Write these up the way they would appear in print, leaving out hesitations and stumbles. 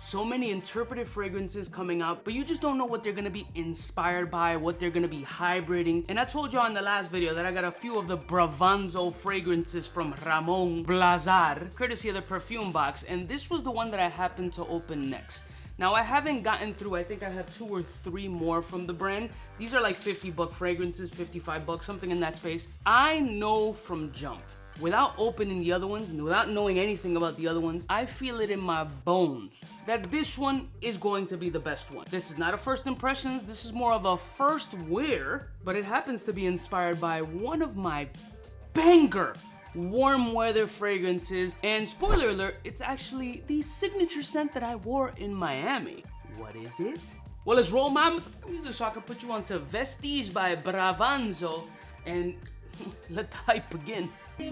So many interpretive fragrances coming out, but you just don't know what they're gonna be inspired by, what they're gonna be hybriding. And I told y'all in the last video that I got a few of the BRAVANZO fragrances from Ramon Blazar, courtesy of the perfume box, and this was the one that I happened to open next. Now, I haven't gotten through, I think I have 2 or 3 more from the brand. These are like $50 fragrances, $55, something in that space. I know from jump, without opening the other ones and without knowing anything about the other ones, I feel it in my bones that this one is going to be the best one. This is not a first impressions, this is more of a first wear, but it happens to be inspired by one of my banger warm weather fragrances, and spoiler alert, it's actually the signature scent that I wore in Miami. What is it? Well, let's roll my music so I can put you onto Vestige by BRAVANZO and let the hype begin. We're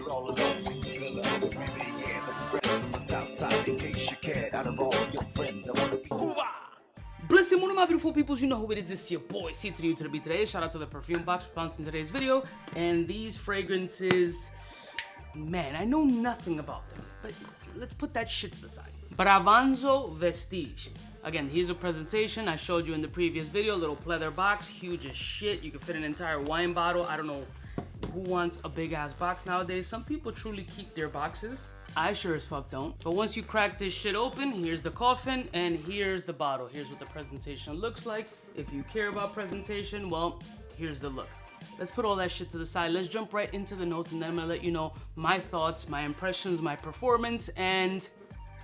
all alone. Yeah, that's friends from the south side. In case you cared, out of all your friends, I want to be Cuba. Bless you, one of my beautiful peoples, you know who it is. This is your boy, 𝐶_𝗏. Shout out to the perfume box for sponsoring today's video. And these fragrances, man, I know nothing about them, but let's put that shit to the side. BRAVANZO Vestige. Again, here's a presentation I showed you in the previous video. Little pleather box, huge as shit. You can fit an entire wine bottle. I don't know who wants a big ass box nowadays. Some people truly keep their boxes. I sure as fuck don't. But once you crack this shit open, here's the coffin and here's the bottle. Here's what the presentation looks like. If you care about presentation, well, here's the look. Let's put all that shit to the side. Let's jump right into the notes, and then I'm gonna let you know my thoughts, my impressions, my performance, and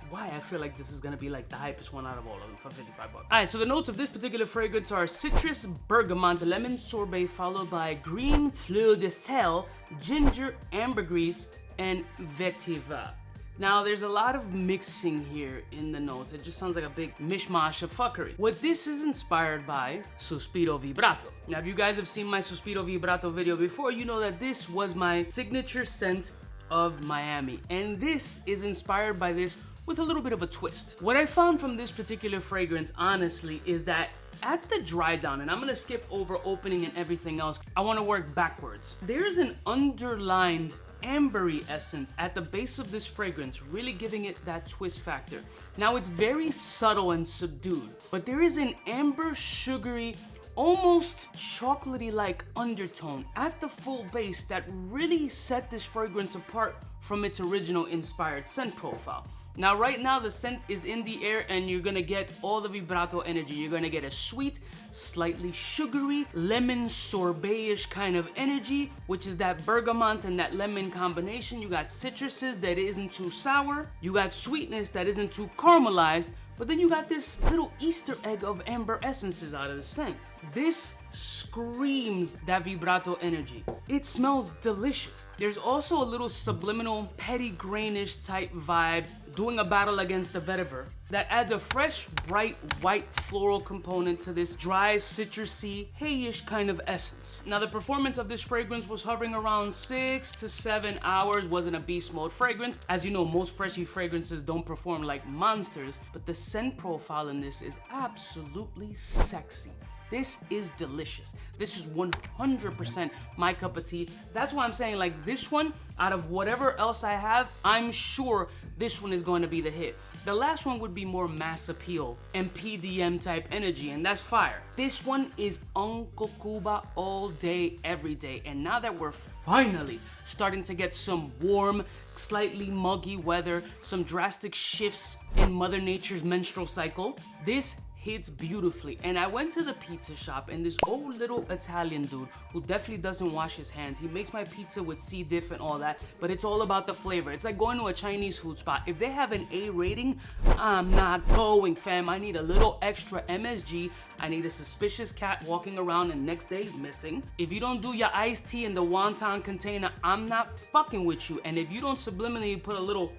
why I feel like this is gonna be like the hypest one out of all of them for $55. Alright, so the notes of this particular fragrance are citrus, bergamot, lemon sorbet, followed by green fleur de sel, ginger, ambergris, and vetiver. Now, there's a lot of mixing here in the notes. It just sounds like a big mishmash of fuckery. What this is inspired by, Suspiro Vibrato. Now, if you guys have seen my Suspiro Vibrato video before, you know that this was my signature scent of Miami. And this is inspired by this with a little bit of a twist. What I found from this particular fragrance, honestly, is that at the dry down, and I'm gonna skip over opening and everything else, I wanna work backwards. There's an underlined ambery essence at the base of this fragrance, really giving it that twist factor. Now, it's very subtle and subdued, but there is an amber, sugary, almost chocolatey-like undertone at the full base that really set this fragrance apart from its original inspired scent profile. Now, right now, the scent is in the air and you're gonna get all the vibrato energy. You're gonna get a sweet, slightly sugary, lemon sorbet-ish kind of energy, which is that bergamot and that lemon combination. You got citruses that isn't too sour. You got sweetness that isn't too caramelized. But then you got this little Easter egg of amber essences out of the scent. This screams that vibrato energy. It smells delicious. There's also a little subliminal petty grainish type vibe doing a battle against the vetiver that adds a fresh, bright, white floral component to this dry, citrusy, hay-ish kind of essence. Now, the performance of this fragrance was hovering around 6 to 7 hours. Wasn't a beast mode fragrance. As you know, most freshy fragrances don't perform like monsters, but the scent profile in this is absolutely sexy. This is delicious. This is 100% my cup of tea. That's why I'm saying, like, this one, out of whatever else I have, I'm sure this one is going to be the hit. The last one would be more mass appeal and PDM type energy, and that's fire. This one is Uncle Cuba all day, every day. And now that we're finally starting to get some warm, slightly muggy weather, some drastic shifts in Mother Nature's menstrual cycle, this hits beautifully. And I went to the pizza shop, and this old little Italian dude who definitely doesn't wash his hands, he makes my pizza with C. diff and all that, but it's all about the flavor. It's like going to a Chinese food spot. If they have an A rating, I'm not going, fam. I need a little extra MSG. I need a suspicious cat walking around and next day is missing. If you don't do your iced tea in the wonton container, I'm not fucking with you. And if you don't subliminally put a little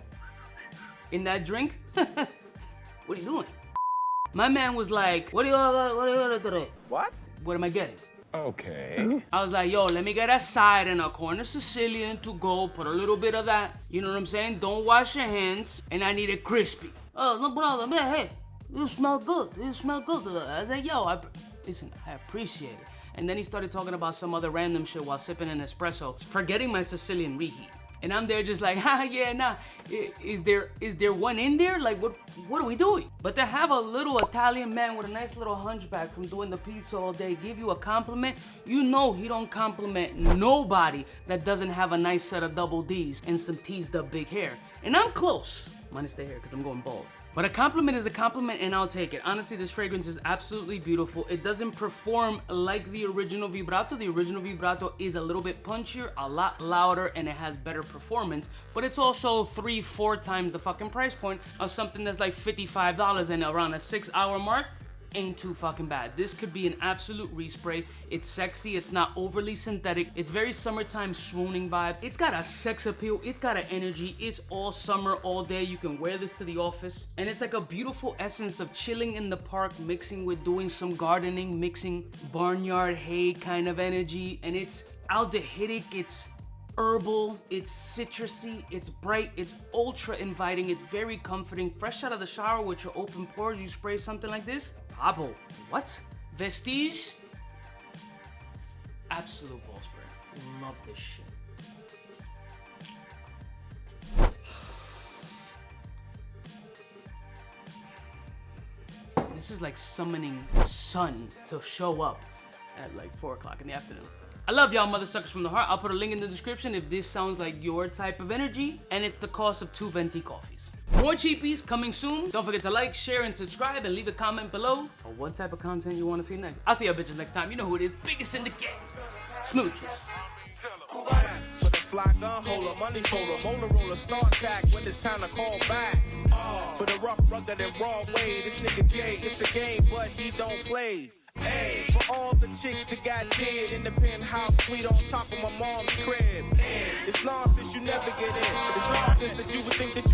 in that drink, what are you doing? My man was like, what am I getting? Okay. I was like, yo, let me get a side and a corner Sicilian to go, put a little bit of that, you know what I'm saying? Don't wash your hands, and I need it crispy. Oh, no brother, man, hey, you smell good, I was like, yo, listen, I appreciate it. And then he started talking about some other random shit while sipping an espresso, forgetting my Sicilian reheat. And I'm there just like, yeah, nah. Is there one in there? Like, what are we doing? But to have a little Italian man with a nice little hunchback from doing the pizza all day give you a compliment, you know he don't compliment nobody that doesn't have a nice set of double D's and some teased up big hair. And I'm close, minus the hair because I'm going bald. But a compliment is a compliment and I'll take it. Honestly, this fragrance is absolutely beautiful. It doesn't perform like the original Vibrato. The original Vibrato is a little bit punchier, a lot louder, and it has better performance. But it's also 3-4 times the fucking price point of something that's like $55 and around a 6-hour mark. Ain't too fucking bad. This could be an absolute respray. It's sexy, it's not overly synthetic. It's very summertime swooning vibes. It's got a sex appeal, it's got an energy. It's all summer, all day. You can wear this to the office. And it's like a beautiful essence of chilling in the park, mixing with doing some gardening, mixing barnyard hay kind of energy. And it's aldehydic, it's herbal, it's citrusy, it's bright, it's ultra inviting, it's very comforting. Fresh out of the shower with your open pores, you spray something like this. Pablo, what? Vestige? Absolute ball spray. Love this shit. This is like summoning sun to show up at like 4 o'clock in the afternoon. I love y'all mother suckers from the heart. I'll put a link in the description if this sounds like your type of energy, and it's the cost of 2 venti coffees. More cheapies coming soon. Don't forget to like, share, and subscribe, and leave a comment below on what type of content you want to see next. I'll see y'all bitches next time. You know who it is. Biggest in the game. Smooches. For the fly gun holder, money folder, motor roller, start tack when it's time to call back. For the rough, rugged, and raw way, this nigga Jay, it's a game, but he don't play. Hey, for all the chicks that got dead in the penthouse suite on top of my mom's crib. It's nonsense you never get in. It's nonsense that you would think that